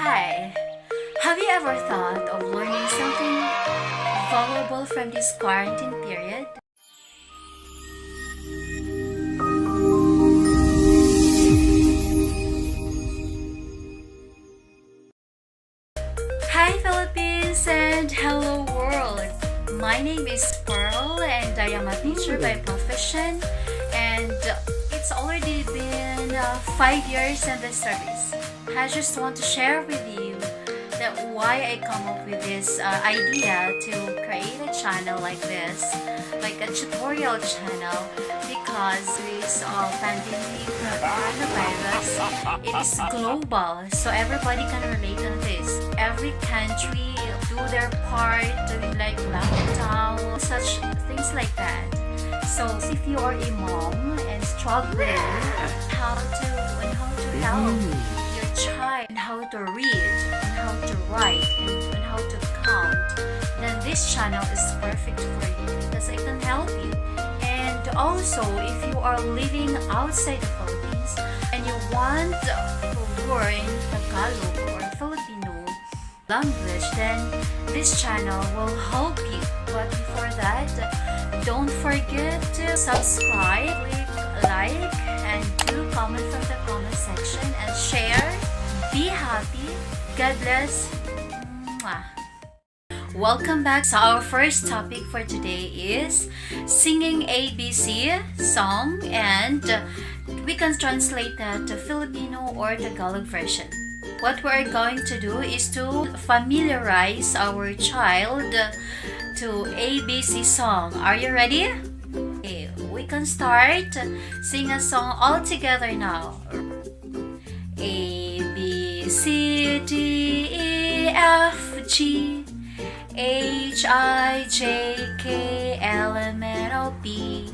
Hi! Have you ever thought of learning something valuable from this quarantine period? Hi Philippines and hello world! My name is Pearl and I am a teacher by profession, and it's already been 5 years in this service. I just want to share with you that why I come up with this idea to create a channel like this, like a tutorial channel, because this pandemic coronavirus, it is global, so everybody can relate on this. Every country do their part, doing like lockdown, such things like that. So if you are a mom and struggling how to help your child and how to read and how to write and how to count, then this channel is perfect for you because I can help you. And also, if you are living outside the Philippines and you want to learn Tagalog or Filipino language, then this channel will help you. But before that, don't forget to subscribe, click like, and do comment from the comment section and share. Be happy. God bless. Mwah. Welcome back. So our first topic for today is singing ABC song, and we can translate that to Filipino or Tagalog version. What we're going to do is to familiarize our child to ABC song. Are you ready? Okay, we can start. Sing a song all together now. A, B, C, D, E, F, G, H, I, J, K, L, M, N, O, P,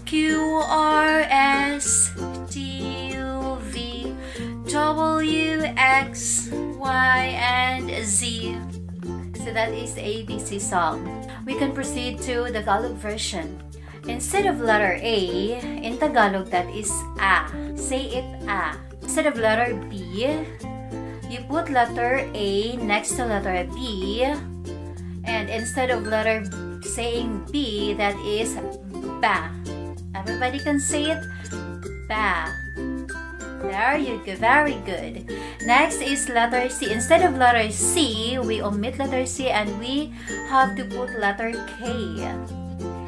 Q, R, S, T, U, V, W, X, Y, and Z. So that is the ABC song. We can proceed to the Tagalog version. Instead of letter A, in Tagalog that is A. Say it A. Instead of letter B, you put letter A next to letter B. And instead of letter saying B, that is ba. Everybody can say it? Ba. There you go. Very good. Next is letter C. Instead of letter C, we omit letter C and we have to put letter K.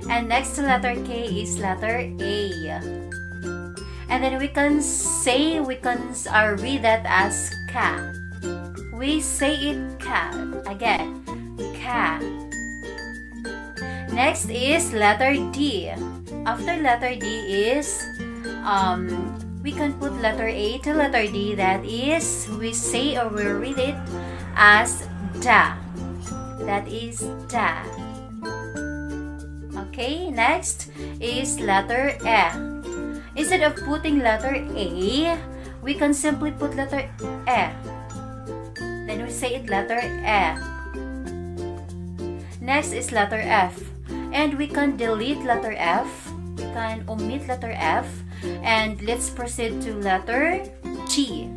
And next to letter K is letter A. And then we can read that as ka. We say it ka. Again, ka. Next is letter D. After letter D is we can put letter A to letter D. That is, we say or we read it as da. That is da. Okay, next is letter E. Instead of putting letter A, we can simply put letter E. Then we say it letter E. Next is letter F. And we can delete letter F. We can omit letter F. And let's proceed to letter G.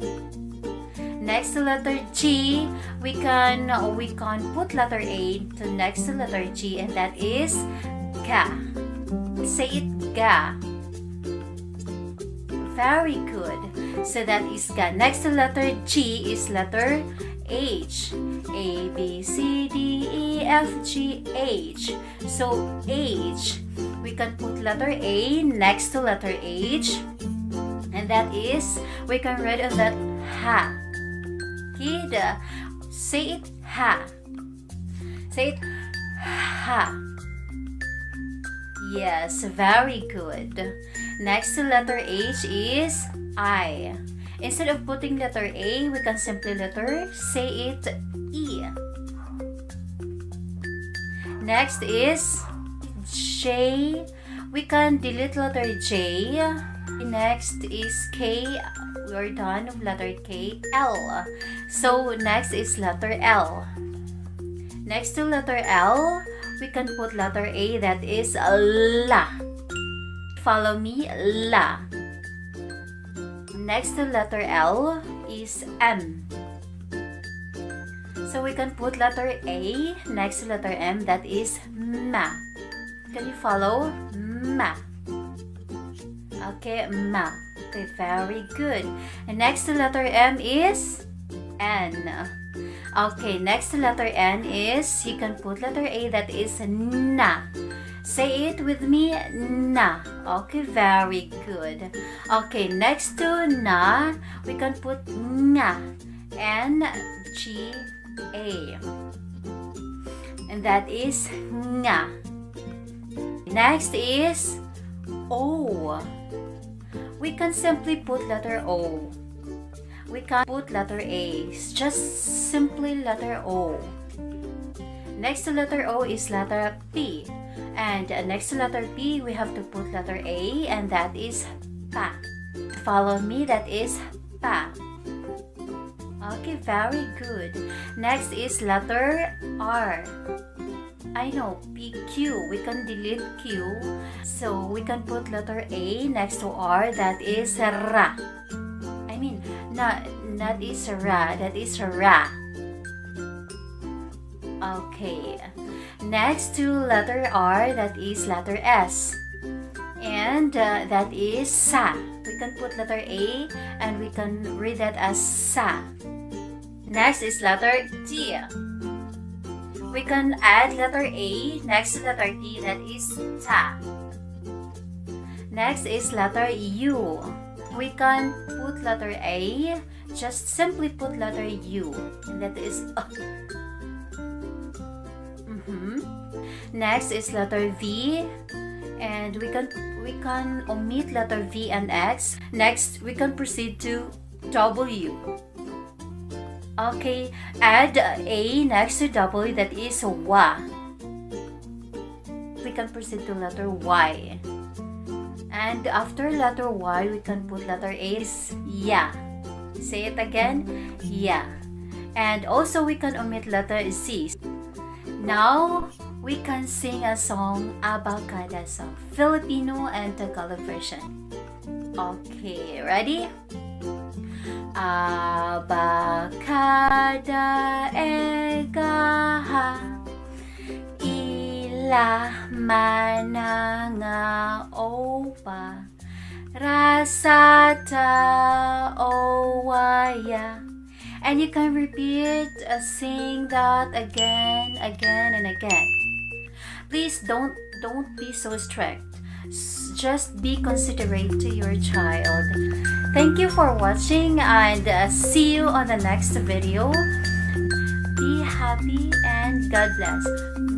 Next to letter G, we can put letter A to next to letter G, and that is ga. Say it ga. Very good. So that is ga. Next to letter G is letter H. A, B, C, D, E, F, G, H. So H, we can put letter A next to letter H, and that is, we can read on that ha. Kid, say it ha. Say it ha. Yes, very good. Next to letter H is I. Instead of putting letter A, we can simply say it E. Next is J. We can delete letter J. Next is K. We're done with letter K. L. So next is letter L. Next to letter L, we can put letter A, that is la. Follow me, la. Next to letter L is M. So we can put letter A next to letter M, that is ma. Can you follow? Ma. Okay, ma. Okay, very good. And next to letter M is N. Okay, next to letter N is, you can put letter A, that is na. Say it with me, na. Okay, very good. Okay, next to na, we can put nga. N-G-A. And that is nga. Next is O. We can simply put letter O. We can put letter A. Just simply letter O. Next to letter O is letter P. And next to letter P, we have to put letter A, and that is pa. Follow me, that is pa. Okay, very good. Next is letter R. I know, PQ. We can delete Q. So we can put letter A next to R, that is ra. I mean, not is ra, that is ra. Okay. Next to letter R, that is letter S. And that is sa. We can put letter A and we can read that as sa. Next is letter T. We can add letter A next to letter T, that is ta. Next is letter U. We can put letter A, just simply put letter U, and that is Next is letter V, and we can omit letter V and X. Next, we can proceed to W. Okay, add A next to W, that is wa. We can proceed to letter Y. And after letter Y, we can put letter A, is ya. Say it again, ya. And also we can omit letter Z. Now, we can sing a song, Abacada song, Filipino and Tagalog version. Okay, ready? Abacada egaha ila mananga opa rasata owaya. And you can repeat, sing that again and again. Please don't be so strict. Just be considerate to your child. Thank you for watching, and see you on the next video. Be happy and God bless.